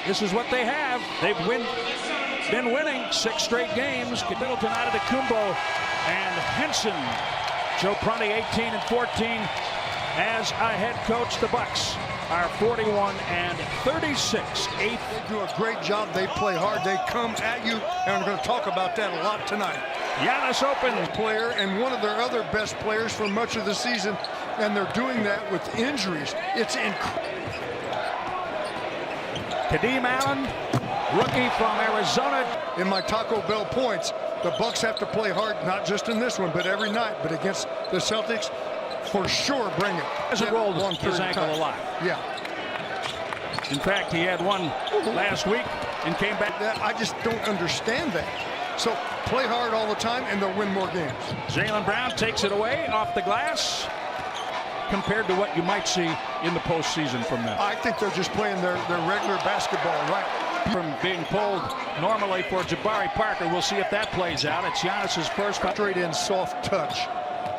this is what they have. They've been winning 6 straight games. Middleton out of the Kumbo and Henson. Joe Prunty 18 and 14 as a head coach. The Bucks are 41 and 36. They do a great job. They play hard. They come at you, and we're going to talk about that a lot tonight. Giannis open. Player and one of their other best players for much of the season, and they're doing that with injuries. It's incredible. Kadeem Allen, rookie from Arizona. In my Taco Bell points, the Bucks have to play hard, not just in this one, but every night. But against the Celtics, for sure, bring it. Hasn't rolled his ankle a lot. Yeah. In fact, he had one last week and came back. I just don't understand that. So play hard all the time, and they'll win more games. Jaylen Brown takes it away off the glass compared to what you might see in the postseason from them. I think they're just playing their regular basketball right. From being pulled normally for Jabari Parker. We'll see if that plays out. It's Giannis's first. Straight in soft touch.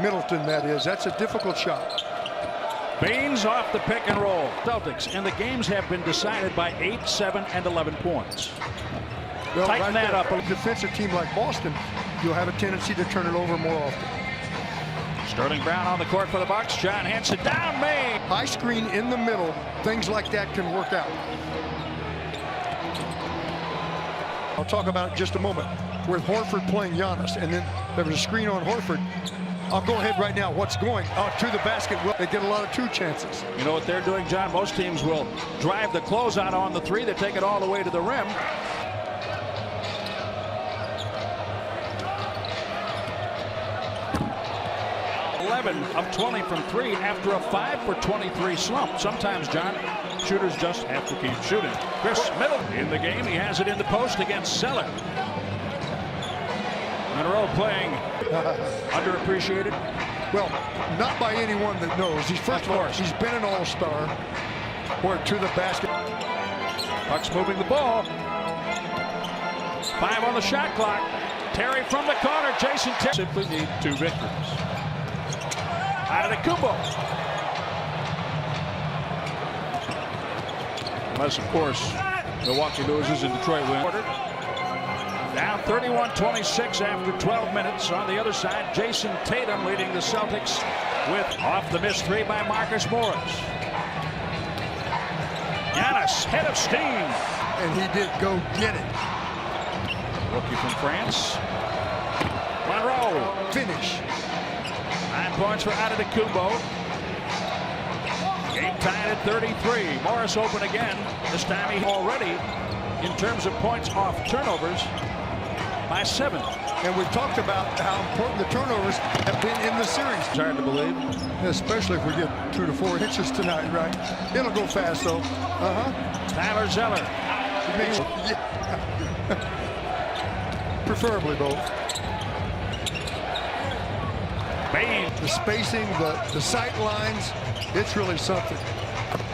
Middleton, that is. That's a difficult shot. Baines off the pick and roll. Celtics, and the games have been decided by 8, 7, and 11 points. Well, Tighten that up. A defensive team like Boston, you'll have a tendency to turn it over more often. Sterling Brown on the court for the Bucks. John Henson down May. High screen in the middle. Things like that can work out. I'll talk about it in just a moment. With Horford playing Giannis, and then there was a screen on Horford. I'll go ahead right now. What's going to the basket? Well, they get a lot of 2 chances. You know what they're doing, John? Most teams will drive the closeout on the 3. They take it all the way to the rim. Of 20 from 3 after a 5 for 23 slump. Sometimes, John, shooters just have to keep shooting. Chris Middleton in the game. He has it in the post against Zeller. Monroe playing underappreciated. Well, not by anyone that knows. He's he's been an all-star. Or to the basket. Bucks moving the ball. 5 on the shot clock. Terry from the corner. Jason Terry simply need 2 victories. Out of the Kumbo. Unless, of course, Milwaukee loses and Detroit wins. Down 31-26 after 12 minutes. On the other side, Jason Tatum leading the Celtics with off the missed 3 by Marcus Morris. Giannis, head of steam. And he did go get it. Rookie from France. Monroe. Finish. 9 points for Antetokounmpo. Game tied at 33. Morris open again. This time he already, in terms of points off turnovers, by 7. And we've talked about how important the turnovers have been in the series. It's hard to believe. Especially if we get 2 to 4 inches tonight, right? It'll go fast, though. Tyler Zeller. Preferably both. Baines. The spacing, the sight lines, it's really something.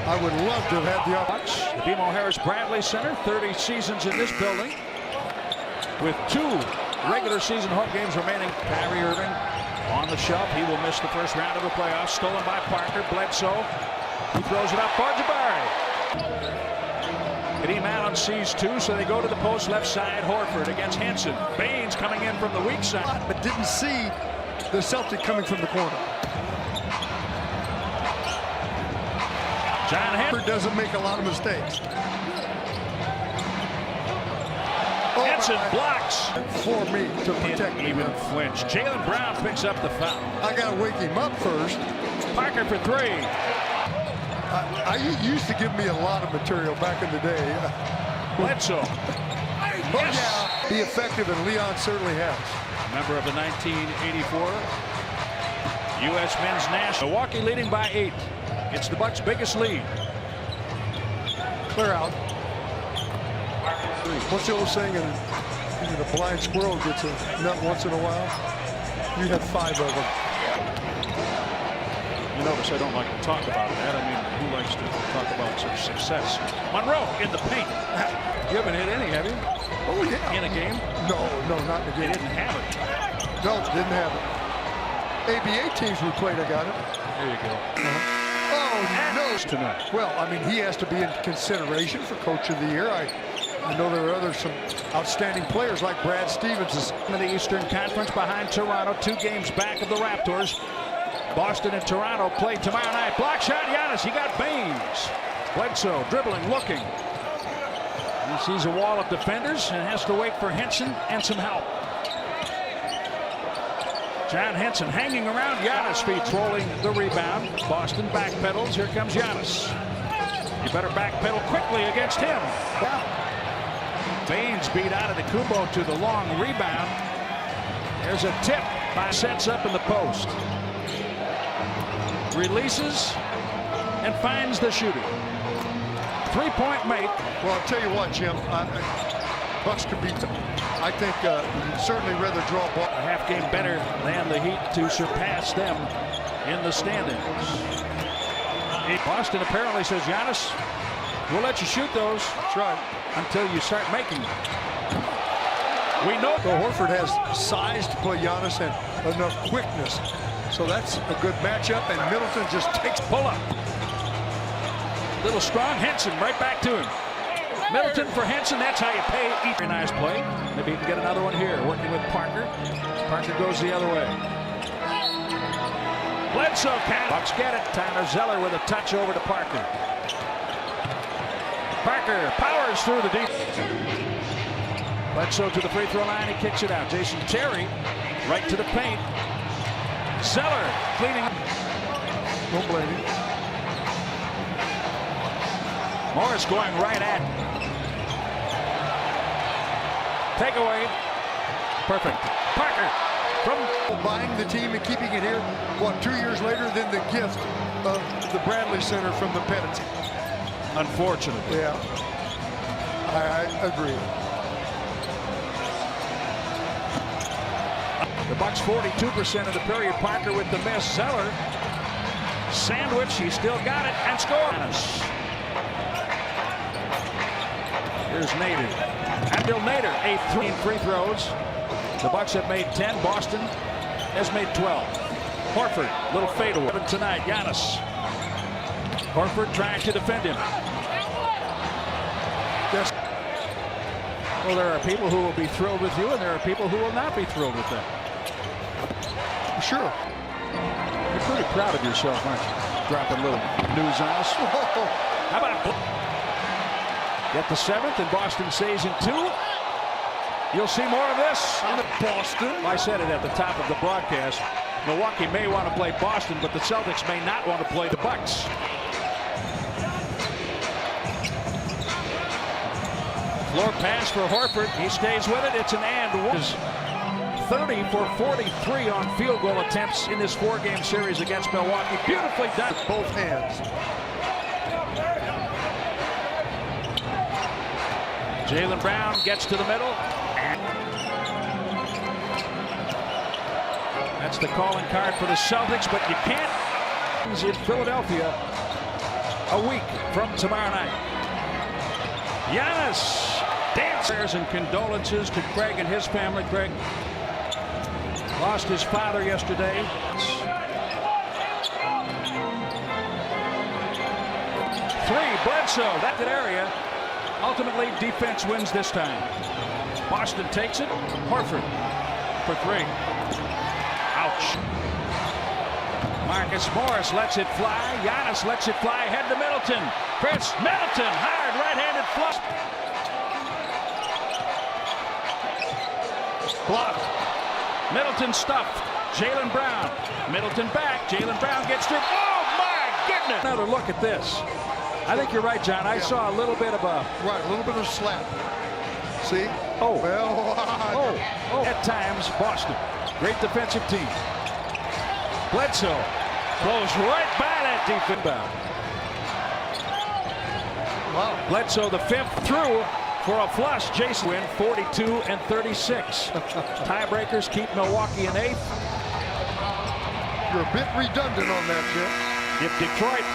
I would love to have had the opportunity. The BMO Harris Bradley Center, 30 seasons in this building, with 2 regular season home games remaining. Kyrie Irving on the shelf. He will miss the first round of the playoffs. Stolen by Parker. Bledsoe. He throws it up for Jabari. Kadeem Allen sees 2, so they go to the post left side. Horford against Henson. Baines coming in from the weak side. But didn't see the Celtic coming from the corner. John Henson doesn't make a lot of mistakes. Henson blocks. For me to protect me. Even flinch. Jaylen Brown picks up the foul. I got to wake him up first. Parker for 3. I used to give me a lot of material back in the day. Bledsoe. Yes. Yeah, be effective, and Leon certainly has. Member of the 1984 U.S. Men's National. Milwaukee leading by 8. It's the Bucks' biggest lead. Clear out. What's the old saying? A blind squirrel gets a nut once in a while. You have 5 of them. You notice I don't like to talk about that. I mean, who likes to talk about such success? Monroe in the paint. You haven't hit any, have you? Oh, yeah. In a game? No, not in a game. They didn't have it. No, didn't have it. ABA teams we played, I got it. There you go. Oh, knows tonight. Well, I mean, he has to be in consideration for Coach of the Year. I know there are some outstanding players like Brad Stevens. In the Eastern Conference behind Toronto, 2 games back of the Raptors. Boston and Toronto play tomorrow night. Block shot, Giannis. He got Baines. Bledsoe dribbling, looking. He sees a wall of defenders and has to wait for Henson and some help. John Henson hanging around Giannis' feet, rolling the rebound. Boston backpedals. Here comes Giannis. You better backpedal quickly against him. Baines beat out of the Kumbo to the long rebound. There's a tip by sets up in the post. Releases and finds the shooter. 3-point make. Well, I'll tell you what, Jim. Bucks could beat them. I think you'd certainly rather draw ball. A half game better than the Heat to surpass them in the standings. Boston apparently says, Giannis, we'll let you shoot those. That's right. Until you start making them. We know. So Horford has size to play Giannis and enough quickness. So that's a good matchup, and Middleton just takes pull up. Little strong Henson right back to him. Middleton for Henson. That's how you pay. Very nice play. Maybe he can get another one here. Working with Parker. Parker goes the other way. Bledsoe can. Bucks get it. Tyler Zeller with a touch over to Parker. Parker powers through the deep. Bledsoe to the free throw line. He kicks it out. Jason Terry right to the paint. Zeller cleaning. Don't blame him. Morris going right at. Takeaway. Perfect. Parker from buying the team and keeping it here. What, 2 years later than the gift of the Bradley Center from the Pennants. Unfortunately. Yeah, I agree. The Bucks 42% of the period. Parker with the miss. Zeller sandwich. He still got it and scores. Here's Nader. Abdel Nader, 3 free throws. The Bucks have made 10. Boston has made 12. Horford, little fadeaway tonight. Giannis. Horford trying to defend him. Yes. Well, there are people who will be thrilled with you, and there are people who will not be thrilled with them. Sure. You're pretty proud of yourself, aren't you? Dropping little news on us. How about get the 7th, and Boston stays in 2. You'll see more of this in the Boston. I said it at the top of the broadcast. Milwaukee may want to play Boston, but the Celtics may not want to play the Bucks. Floor pass for Horford. He stays with it. It's an and one. 30 for 43 on field goal attempts in this 4-game series against Milwaukee. Beautifully done. With both hands. Jaylen Brown gets to the middle. That's the calling card for the Celtics, but you can't. He's in Philadelphia a week from tomorrow night. Giannis dancers and condolences to Craig and his family. Craig lost his father yesterday. Bledsoe, that area. Ultimately, defense wins this time. Boston takes it. Horford for 3. Ouch. Marcus Morris lets it fly. Giannis lets it fly. Head to Middleton. Chris Middleton, hard right-handed flush. Blocked. Middleton stuffed. Jaylen Brown. Middleton back. Jaylen Brown gets through. Oh, my goodness. Another look at this. I think you're right, John. I saw a little bit of a... Right, a little bit of slap. See? Oh. Well, oh. At times, Boston. Great defensive team. Bledsoe blows right by that defense. Wow. Bledsoe, the 5th through for a flush. Jason win 42-36. Tiebreakers keep Milwaukee in 8th. You're a bit redundant on that, Jim. If Detroit